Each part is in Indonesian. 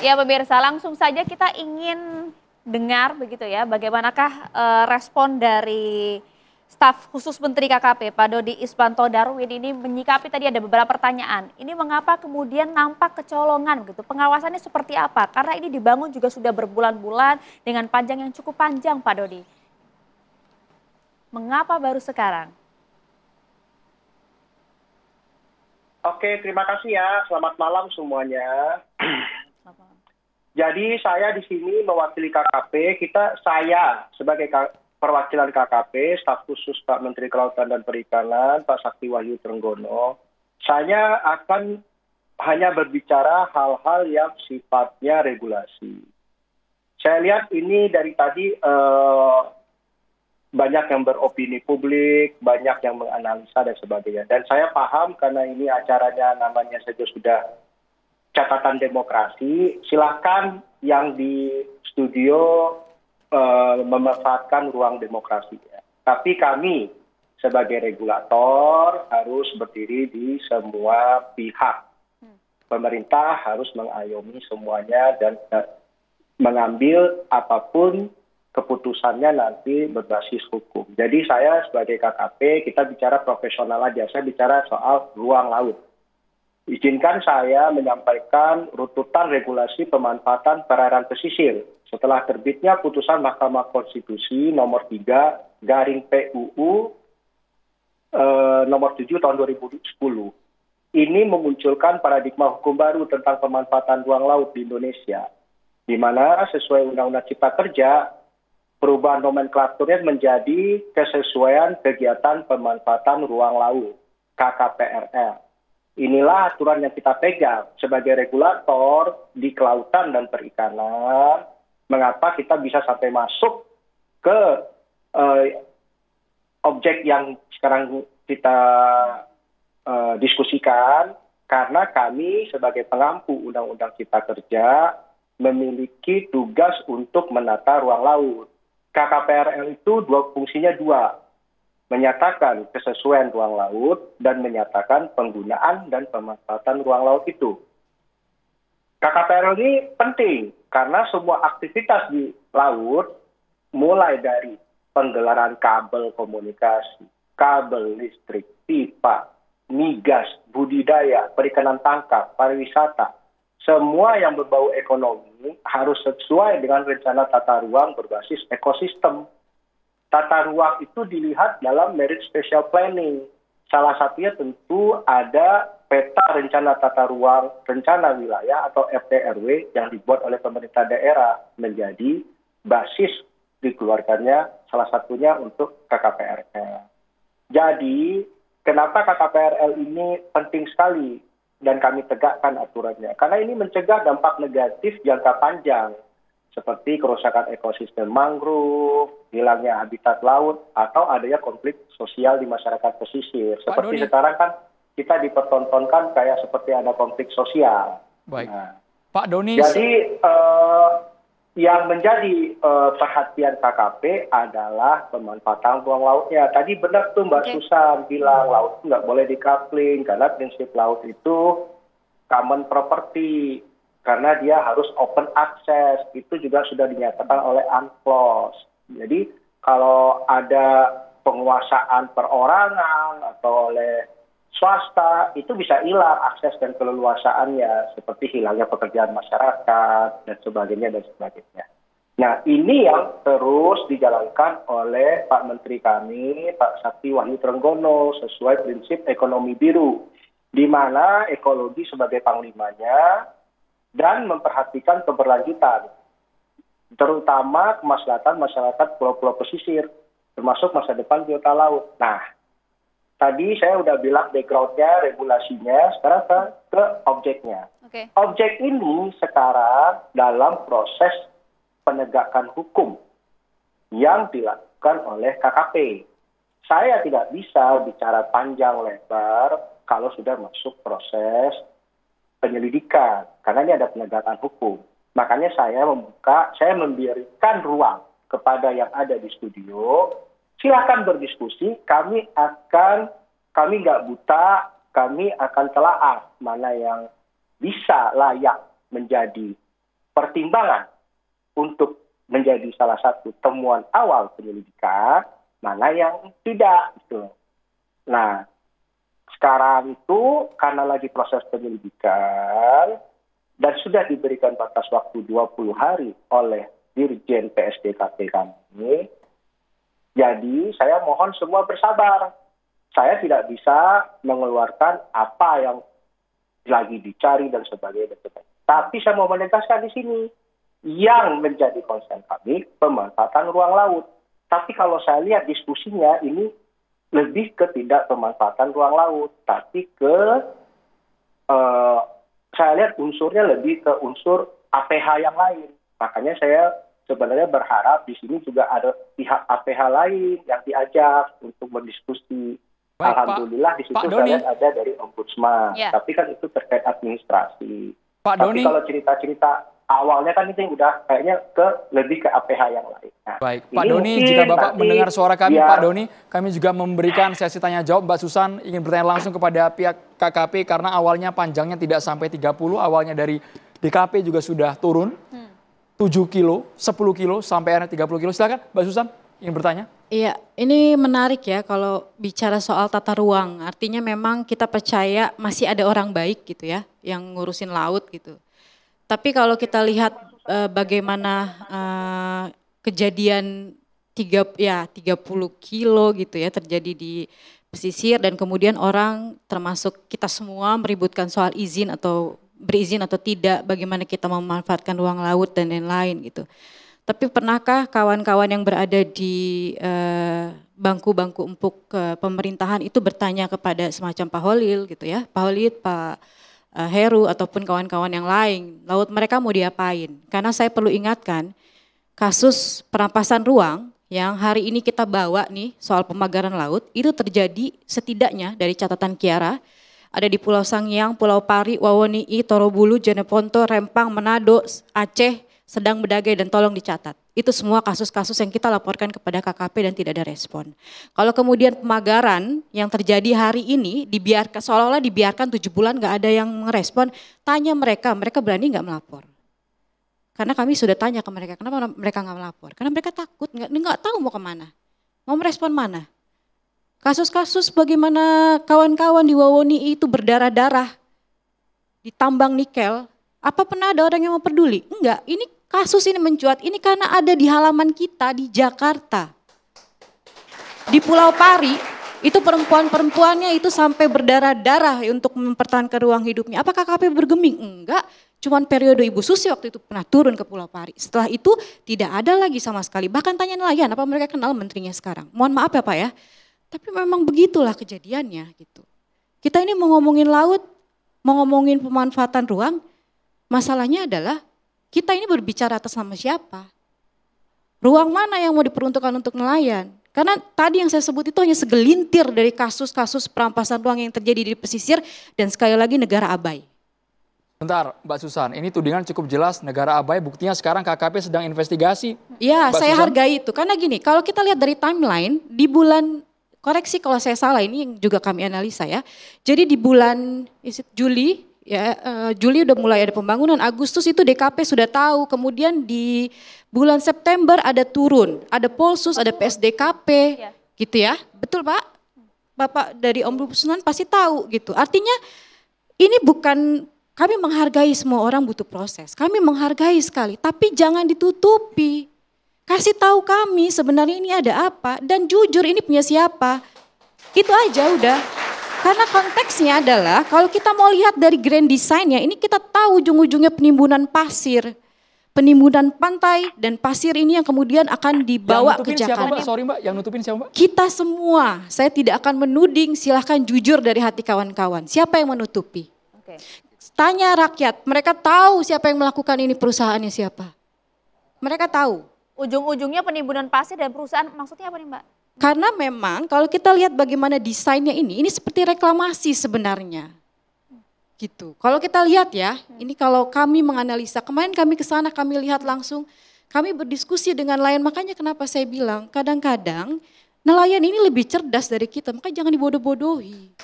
Ya pemirsa, langsung saja kita ingin dengar begitu ya, bagaimanakah respon dari staf khusus Menteri KKP Pak Dodi Isbanto Darwin ini menyikapi tadi ada beberapa pertanyaan. Ini mengapa kemudian nampak kecolongan begitu? Pengawasannya seperti apa? Karena ini dibangun juga sudah berbulan-bulan dengan panjang yang cukup panjang Pak Dodi. Mengapa baru sekarang? Oke, terima kasih ya. Selamat malam semuanya. Jadi saya di sini mewakili KKP. Saya sebagai perwakilan KKP, staf khusus Pak Menteri Kelautan dan Perikanan, Pak Sakti Wahyu Trenggono. Saya akan hanya berbicara hal-hal yang sifatnya regulasi. Saya lihat ini dari tadi banyak yang beropini publik, banyak yang menganalisa dan sebagainya. Dan saya paham karena ini acaranya namanya saja sudah catatan demokrasi, silakan yang di studio memanfaatkan ruang demokrasi. Tapi kami sebagai regulator harus berdiri di semua pihak. Pemerintah harus mengayomi semuanya dan mengambil apapun keputusannya nanti berbasis hukum. Jadi saya sebagai KKP, kita bicara profesional aja, saya bicara soal ruang laut. Izinkan saya menyampaikan rututan regulasi pemanfaatan perairan pesisir setelah terbitnya putusan Mahkamah Konstitusi nomor 3 garing PUU nomor 7 tahun 2010. Ini memunculkan paradigma hukum baru tentang pemanfaatan ruang laut di Indonesia, di mana sesuai Undang-Undang Cipta Kerja, perubahan nomenklaturnya menjadi kesesuaian kegiatan pemanfaatan ruang laut, KKPRL. Inilah aturan yang kita pegang sebagai regulator di kelautan dan perikanan. Mengapa kita bisa sampai masuk ke objek yang sekarang kita diskusikan, karena kami sebagai pengampu Undang-Undang Cipta Kerja memiliki tugas untuk menata ruang laut. KKPRL itu fungsinya dua, menyatakan kesesuaian ruang laut dan menyatakan penggunaan dan pemanfaatan ruang laut itu. KKPRL ini penting karena semua aktivitas di laut, mulai dari penggelaran kabel komunikasi, kabel listrik, pipa, migas, budidaya, perikanan tangkap, pariwisata, semua yang berbau ekonomi harus sesuai dengan rencana tata ruang berbasis ekosistem. Tata ruang itu dilihat dalam merit spatial planning. Salah satunya tentu ada peta rencana tata ruang, rencana wilayah atau RT/RW yang dibuat oleh pemerintah daerah menjadi basis dikeluarkannya salah satunya untuk KKPRL. Jadi, kenapa KKPRL ini penting sekali dan kami tegakkan aturannya? Karena ini mencegah dampak negatif jangka panjang, seperti kerusakan ekosistem mangrove, hilangnya habitat laut, atau adanya konflik sosial di masyarakat pesisir. Seperti sekarang kan kita dipertontonkan kayak seperti ada konflik sosial. Baik, nah, Pak Doni. Jadi yang menjadi perhatian KKP adalah pemanfaatan ruang lautnya. Tadi benar tuh Mbak Susan bilang laut nggak boleh di-coupling karena prinsip laut itu common property. Karena dia harus open access, itu juga sudah dinyatakan oleh UNCLOS. Jadi kalau ada penguasaan perorangan atau oleh swasta, itu bisa hilang akses dan keleluasaannya, seperti hilangnya pekerjaan masyarakat, dan sebagainya, dan sebagainya. Nah, ini yang terus dijalankan oleh Pak Menteri kami, Pak Sakti Wahyu Trenggono, sesuai prinsip ekonomi biru, di mana ekologi sebagai panglimanya, dan memperhatikan keberlanjutan, terutama kemaslahatan masyarakat pulau-pulau pesisir, termasuk masa depan biota laut. Nah, tadi saya udah bilang background-nya, regulasinya, sekarang ke objeknya. Objek ini sekarang dalam proses penegakan hukum yang dilakukan oleh KKP. Saya tidak bisa bicara panjang lebar kalau sudah masuk proses penyelidikan, karena ini ada penegakan hukum. Makanya saya memberikan ruang kepada yang ada di studio, silakan berdiskusi, kami nggak buta, kami akan telaah mana yang bisa layak menjadi pertimbangan untuk menjadi salah satu temuan awal penyelidikan, mana yang tidak gitu. Nah, sekarang itu karena lagi proses penyelidikan dan sudah diberikan batas waktu 20 hari oleh Dirjen PSDKP kami. Jadi saya mohon semua bersabar. Saya tidak bisa mengeluarkan apa yang lagi dicari dan sebagainya. Tapi saya mau menegaskan di sini, yang menjadi konsen kami pemanfaatan ruang laut. Tapi kalau saya lihat diskusinya ini lebih ke tidak pemanfaatan ruang laut, tapi ke saya lihat unsurnya lebih ke unsur APH yang lain. Makanya saya sebenarnya berharap di sini juga ada pihak APH lain yang diajak untuk berdiskusi. Baik, Alhamdulillah di situ Pak saya Doni. lihat ada dari Ombudsman, tapi kan itu terkait administrasi. Pak Tapi Doni. kalau cerita-cerita awalnya kan itu udah kayaknya lebih ke APH yang lain. Nah, Baik, Pak Doni, jika Bapak mendengar suara kami, Pak Doni, kami juga memberikan sesi tanya jawab. Mbak Susan ingin bertanya langsung kepada pihak KKP karena awalnya panjangnya tidak sampai 30, awalnya dari DKP juga sudah turun 7 kilo, 10 kilo, sampai akhirnya 30 kilo. Silakan Mbak Susan ingin bertanya. Iya, ini menarik ya kalau bicara soal tata ruang. Artinya memang kita percaya masih ada orang baik gitu ya, yang ngurusin laut gitu. Tapi kalau kita lihat bagaimana kejadian 30 kilo gitu ya terjadi di pesisir dan kemudian orang termasuk kita semua meributkan soal izin atau berizin atau tidak, bagaimana kita memanfaatkan ruang laut dan lain-lain gitu. Tapi pernahkah kawan-kawan yang berada di bangku-bangku empuk pemerintahan itu bertanya kepada semacam Pak Holil gitu ya, Pak Holil, Pak Heru ataupun kawan-kawan yang lain, laut mereka mau diapain? Karena saya perlu ingatkan kasus perampasan ruang yang hari ini kita bawa nih soal pemagaran laut itu terjadi setidaknya dari catatan Kiara ada di Pulau Sangiang, Pulau Pari, Wawoni'i, Torobulu, Jeneponto, Rempang, Manado, Aceh, Sedang Bedagai dan tolong dicatat. Itu semua kasus-kasus yang kita laporkan kepada KKP dan tidak ada respon. Kalau kemudian pemagaran yang terjadi hari ini dibiarkan seolah-olah dibiarkan 7 bulan nggak ada yang merespon, tanya mereka berani nggak melapor? Karena kami sudah tanya ke mereka, kenapa mereka nggak melapor? Karena mereka takut, nggak tahu mau kemana, mau merespon mana. Kasus-kasus bagaimana kawan-kawan di Wawoni'i itu berdarah-darah, ditambang nikel, apa pernah ada orang yang mau peduli? Enggak, ini kasus ini mencuat, ini karena ada di halaman kita di Jakarta. Di Pulau Pari, itu perempuan-perempuannya itu sampai berdarah-darah untuk mempertahankan ruang hidupnya. Apa KKP bergeming? Enggak, cuman periode Ibu Susi waktu itu pernah turun ke Pulau Pari. Setelah itu tidak ada lagi sama sekali. Bahkan tanya nelayan, apa mereka kenal menterinya sekarang? Mohon maaf ya Pak ya, tapi memang begitulah kejadiannya gitu. Kita ini mau ngomongin laut, mau ngomongin pemanfaatan ruang, masalahnya adalah kita ini berbicara atas nama siapa? Ruang mana yang mau diperuntukkan untuk nelayan? Karena tadi yang saya sebut itu hanya segelintir dari kasus-kasus perampasan ruang yang terjadi di pesisir dan sekali lagi negara abai. Bentar Mbak Susan, ini tudingan cukup jelas negara abai, buktinya sekarang KKP sedang investigasi. Ya, Mbak saya Susan? hargai itu. Karena gini, kalau kita lihat dari timeline di bulan, koreksi kalau saya salah, ini yang juga kami analisa ya. Jadi di bulan Juli, ya Juli udah mulai ada pembangunan, Agustus itu DKP sudah tahu, kemudian di bulan September ada turun, ada Polsus, ada PSDKP, gitu ya, betul Pak? Bapak dari Ombudsman pasti tahu gitu, artinya ini bukan, kami menghargai semua orang butuh proses, kami menghargai sekali, tapi jangan ditutupi, kasih tahu kami sebenarnya ini ada apa, dan jujur ini punya siapa, itu aja udah. Karena konteksnya adalah kalau kita mau lihat dari grand design-nya, ini kita tahu ujung-ujungnya penimbunan pasir, penimbunan pantai dan pasir ini yang kemudian akan dibawa ke Jakarta. Siapa, Mbak? Sorry Mbak, yang nutupin siapa Mbak? Kita semua, saya tidak akan menuding, silahkan jujur dari hati kawan-kawan. Siapa yang menutupi? Tanya rakyat, mereka tahu siapa yang melakukan ini, perusahaannya siapa. Mereka tahu. Ujung-ujungnya penimbunan pasir dan perusahaan, maksudnya apa nih Mbak? Karena memang kalau kita lihat bagaimana desainnya ini seperti reklamasi sebenarnya. Gitu. Kalau kita lihat ya, ini kalau kami menganalisa, kemarin kami ke sana kami lihat langsung, kami berdiskusi dengan nelayan, makanya kenapa saya bilang kadang-kadang nelayan ini lebih cerdas dari kita, makanya jangan dibodoh-bodohi.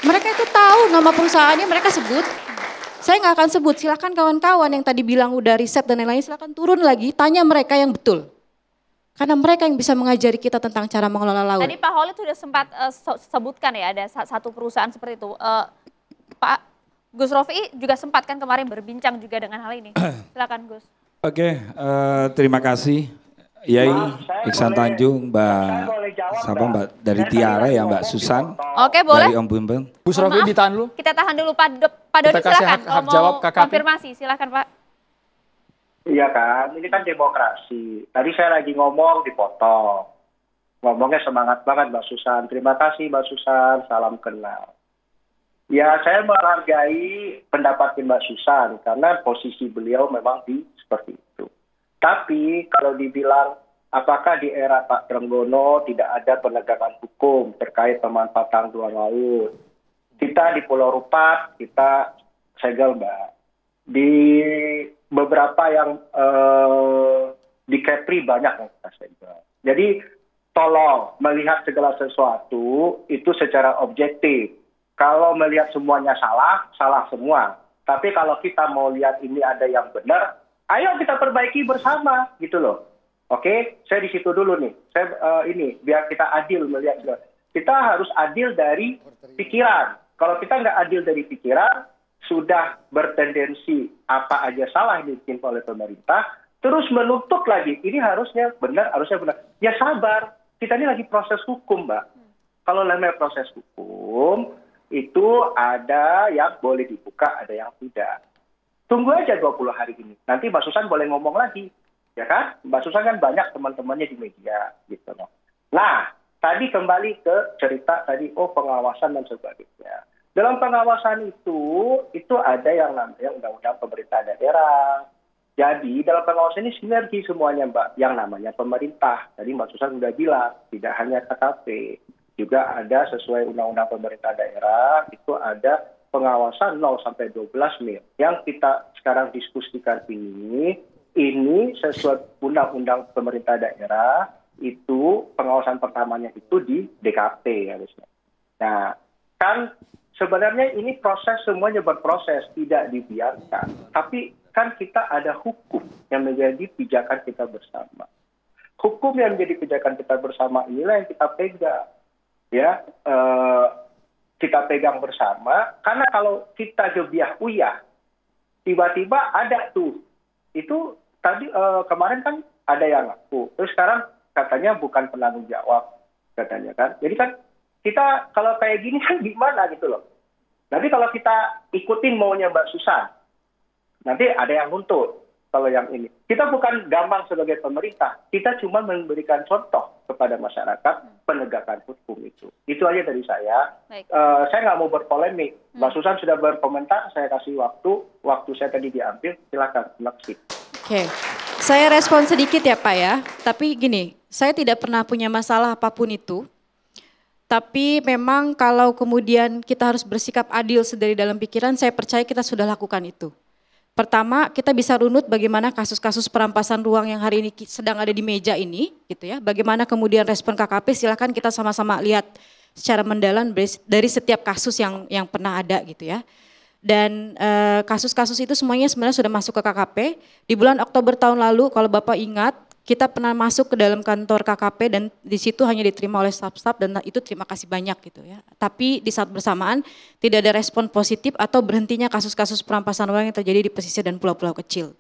Mereka itu tahu nama perusahaannya, mereka sebut. Saya nggak akan sebut, silakan kawan-kawan yang tadi bilang udah riset dan lain-lain, silakan turun lagi, tanya mereka yang betul. Karena mereka yang bisa mengajari kita tentang cara mengelola laut. Tadi Pak Holid sudah sempat sebutkan ya, ada satu perusahaan seperti itu. Pak Gus Rofi juga sempat kan kemarin berbincang juga dengan hal ini. Silakan Gus. Oke, terima kasih. Yai, Iksan Tanjung, Mbak dari Tiara ya, Mbak Susan. Oke, boleh. Dari Om Bumbel. Gus Rofi ditahan dulu. Kita tahan dulu Pak Doni, Kita kasih silakan. hak jawab KKP. Konfirmasi, silakan Pak. Iya kan, ini kan demokrasi. Tadi saya lagi ngomong dipotong. Ngomongnya semangat banget Mbak Susan. Terima kasih Mbak Susan, salam kenal. Ya saya menghargai pendapat Mbak Susan karena posisi beliau memang seperti itu. Tapi kalau dibilang apakah di era Pak Trenggono tidak ada penegakan hukum terkait pemanfaatan ruang laut. Kita di Pulau Rupat, kita segel Mbak. Di beberapa yang di Kepri banyak yang kita segel. Jadi tolong melihat segala sesuatu itu secara objektif. Kalau melihat semuanya salah, salah semua. Tapi kalau kita mau lihat ini ada yang benar, ayo kita perbaiki bersama, gitu loh. Oke, saya di situ dulu nih. Saya ini biar kita adil melihat. Kita harus adil dari pikiran. Kalau kita nggak adil dari pikiran, sudah bertendensi apa aja salah yang dibikin oleh pemerintah, terus menuntut lagi. Ini harusnya benar, harusnya benar. Ya sabar, kita ini lagi proses hukum, Mbak. Kalau namanya proses hukum, itu ada yang boleh dibuka, ada yang tidak. Tunggu aja 20 hari ini. Nanti Mbak Susan boleh ngomong lagi. Ya kan? Mbak Susan kan banyak teman-temannya di media. Gitu loh. Nah, tadi kembali ke cerita tadi, pengawasan dan sebagainya. Dalam pengawasan itu ada yang namanya undang-undang pemerintah daerah. Jadi dalam pengawasan ini sinergi semuanya Mbak. Yang namanya pemerintah. Tadi Mbak Susan sudah bilang, tidak hanya KKP. Juga ada sesuai undang-undang pemerintah daerah, itu ada pengawasan 0 sampai 12 mil. Yang kita sekarang diskusikan ini sesuai undang-undang pemerintah daerah, itu pengawasan pertamanya itu di DKP harusnya. Nah, kan sebenarnya ini proses semuanya berproses, tidak dibiarkan. Tapi kan kita ada hukum yang menjadi pijakan kita bersama. Hukum yang menjadi pijakan kita bersama inilah yang kita pegang. Ya, kita pegang bersama, karena kalau kita gebiah uyah, tiba-tiba ada tuh, itu tadi kemarin kan ada yang ngaku, terus sekarang katanya bukan penanggung jawab, katanya kan. Jadi kan kita kalau kayak gini kan gimana gitu loh. Nanti kalau kita ikutin maunya Mbak Susan, nanti ada yang nuntut. Kalau yang ini, kita bukan gampang sebagai pemerintah, kita cuma memberikan contoh kepada masyarakat penegakan hukum itu. Itu aja dari saya. Saya nggak mau berpolemik. Mbak Susan sudah berkomentar, saya kasih waktu saya tadi diambil, silakan. Oke, saya respon sedikit ya Pak ya. Tapi gini, saya tidak pernah punya masalah apapun itu. Tapi memang kalau kemudian kita harus bersikap adil dari dalam pikiran, saya percaya kita sudah lakukan itu. Pertama, kita bisa runut bagaimana kasus-kasus perampasan ruang yang hari ini sedang ada di meja ini, gitu ya. Bagaimana kemudian respon KKP, silakan kita sama-sama lihat secara mendalam dari setiap kasus yang pernah ada, gitu ya. Dan kasus-kasus itu semuanya sebenarnya sudah masuk ke KKP. Di bulan Oktober tahun lalu, kalau Bapak ingat, kita pernah masuk ke dalam kantor KKP dan di situ hanya diterima oleh staf-staf dan itu terima kasih banyak gitu ya. Tapi di saat bersamaan tidak ada respon positif atau berhentinya kasus-kasus perampasan ruang yang terjadi di pesisir dan pulau-pulau kecil.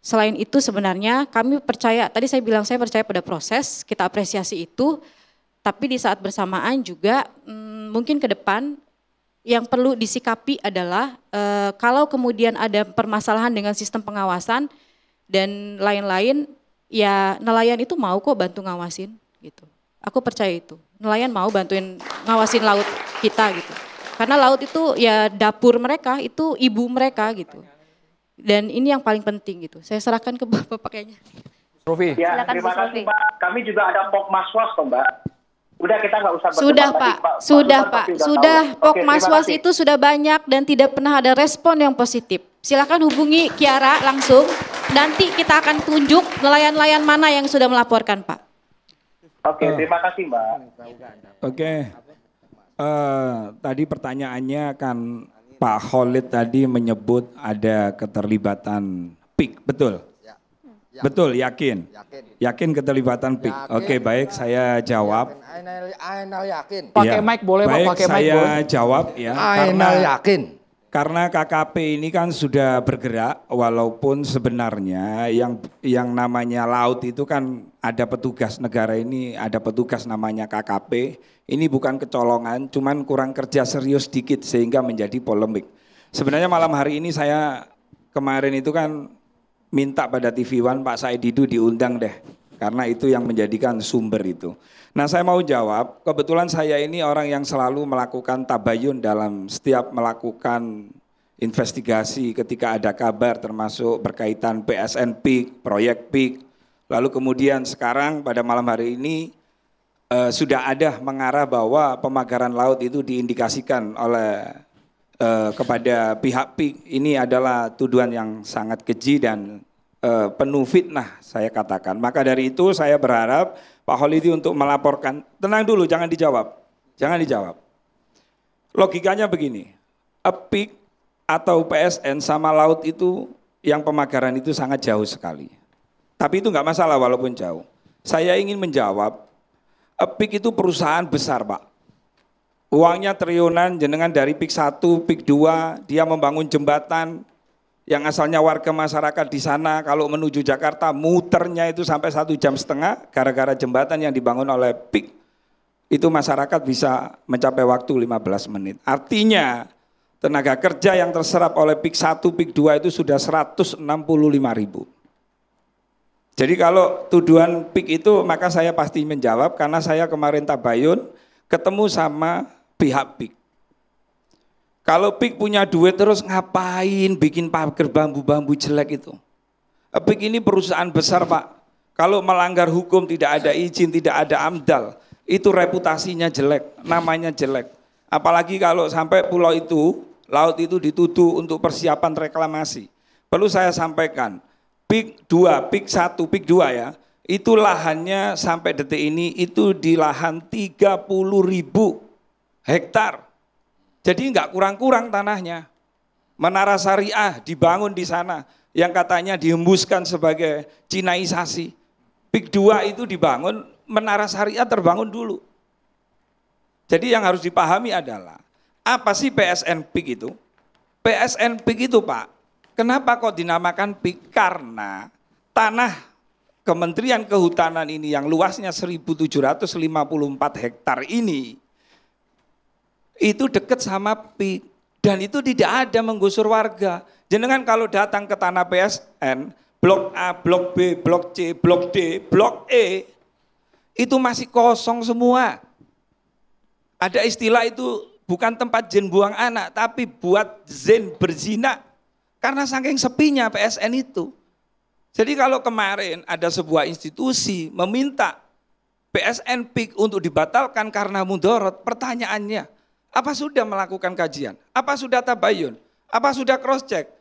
Selain itu sebenarnya kami percaya, tadi saya bilang saya percaya pada proses, kita apresiasi itu, tapi di saat bersamaan juga mungkin ke depan yang perlu disikapi adalah kalau kemudian ada permasalahan dengan sistem pengawasan dan lain-lain, ya nelayan itu mau kok bantu ngawasin gitu. Aku percaya itu. Nelayan mau bantuin ngawasin laut kita gitu. Karena laut itu ya dapur mereka, itu ibu mereka gitu. Dan ini yang paling penting gitu. Saya serahkan ke Bapak kayaknya. Rofi. Ya, terima kasih Mbak. Kami juga ada Pokmaswas kok Mbak. Udah kita nggak usah sudah Pak, sudah Pokmaswas itu sudah banyak dan tidak pernah ada respon yang positif. Silakan hubungi Kiara langsung, nanti kita akan tunjuk nelayan-nelayan mana yang sudah melaporkan Pak. Oke, terima kasih Mbak. Oke, tadi pertanyaannya kan Pak Khalid tadi menyebut ada keterlibatan PIK, betul? Betul, yakin? Yakin keterlibatan PIK. Oke, baik, saya jawab. Ainal yakin. Pakai mic boleh Pak, baik, pakai mic saya boleh. jawab ya. Ainal yakin. Karena KKP ini kan sudah bergerak, walaupun sebenarnya yang namanya laut itu kan ada petugas negara ini, ada petugas namanya KKP. Ini bukan kecolongan, cuman kurang kerja serius dikit sehingga menjadi polemik. Sebenarnya malam hari ini saya kemarin itu kan minta pada TV One Pak Said Didu diundang deh, karena itu yang menjadikan sumber itu. Nah, saya mau jawab, kebetulan saya ini orang yang selalu melakukan tabayun dalam setiap melakukan investigasi ketika ada kabar termasuk berkaitan PSN PIK, proyek PIK. Lalu kemudian sekarang pada malam hari ini sudah ada mengarah bahwa pemagaran laut itu diindikasikan oleh kepada pihak PIK. Ini adalah tuduhan yang sangat keji dan penuh fitnah saya katakan. Maka dari itu saya berharap Pak Khalidi untuk melaporkan. Tenang dulu, jangan dijawab. Jangan dijawab. Logikanya begini, PIK atau PSN sama laut itu yang pemagaran itu sangat jauh sekali. Tapi itu enggak masalah walaupun jauh. Saya ingin menjawab, PIK itu perusahaan besar Pak. Uangnya triliunan, jenengan dari PIK 1, PIK 2, dia membangun jembatan yang asalnya warga masyarakat di sana kalau menuju Jakarta muternya itu sampai 1,5 jam gara-gara jembatan yang dibangun oleh PIK. Itu masyarakat bisa mencapai waktu 15 menit. Artinya tenaga kerja yang terserap oleh PIK 1, PIK 2 itu sudah 165.000. Jadi kalau tuduhan PIK itu maka saya pasti menjawab karena saya kemarin tabayun ketemu sama pihak PIK. Kalau PIK punya duit terus ngapain bikin pagar bambu-bambu jelek itu? PIK ini perusahaan besar Pak. Kalau melanggar hukum tidak ada izin, tidak ada amdal, itu reputasinya jelek, namanya jelek. Apalagi kalau sampai pulau itu, laut itu dituduh untuk persiapan reklamasi. Perlu saya sampaikan, PIK 2, PIK 1, PIK 2 ya, itu lahannya sampai detik ini itu di lahan 30.000 hektar. Jadi enggak kurang-kurang tanahnya. Menara Syariah dibangun di sana yang katanya dihembuskan sebagai Cinaisasi. PIK 2 itu dibangun, Menara Syariah terbangun dulu. Jadi yang harus dipahami adalah apa sih PSN PIK itu? PSN PIK itu Pak, kenapa kok dinamakan PIK? Karena tanah Kementerian Kehutanan ini yang luasnya 1.754 hektar ini itu dekat sama PIK dan itu tidak ada menggusur warga. Jenengan kalau datang ke tanah PSN, blok A, blok B, blok C, blok D, blok E, itu masih kosong semua. Ada istilah itu bukan tempat jin buang anak, tapi buat jin berzina. Karena saking sepinya PSN itu. Jadi kalau kemarin ada sebuah institusi meminta PSN PIK untuk dibatalkan karena mudorot, pertanyaannya, apa sudah melakukan kajian? Apa sudah tabayun? Apa sudah cross check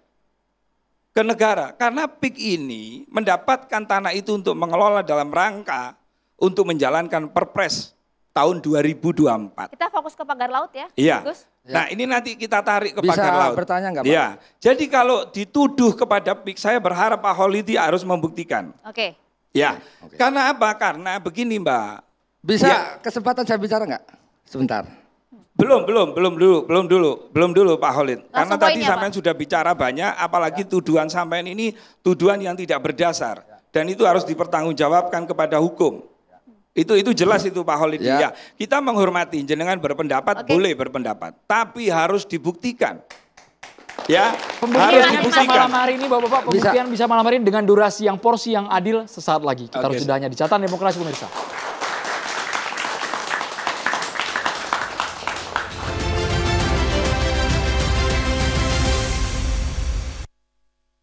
ke negara? Karena PIK ini mendapatkan tanah itu untuk mengelola dalam rangka untuk menjalankan Perpres tahun 2024. Kita fokus ke pagar laut ya, Iya. Gus? Nah ini nanti kita tarik ke Bisa pagar laut. bertanya nggak Pak? Ya. Jadi kalau dituduh kepada PIK, saya berharap Pak Khalidi harus membuktikan. Oke. Ya. Oke. Karena apa? Karena begini Mbak. Bisa Ya. kesempatan saya bicara nggak? Sebentar. Belum dulu Pak Khalid. Karena tadi poinnya, sampean Pak. sudah bicara banyak, apalagi tuduhan sampean ini tuduhan yang tidak berdasar. Dan itu harus dipertanggungjawabkan kepada hukum. Itu jelas itu Pak Khalid. Ya. Kita menghormati jenengan berpendapat, boleh berpendapat. Tapi harus dibuktikan. Ya, harus Pembuktiannya bisa dibuktikan. malam hari ini Bapak-Bapak, pembuktian bisa malam hari ini dengan durasi yang porsi yang adil sesaat lagi. Kita harus Oke. sudahnya di catatan demokrasi pemirsa.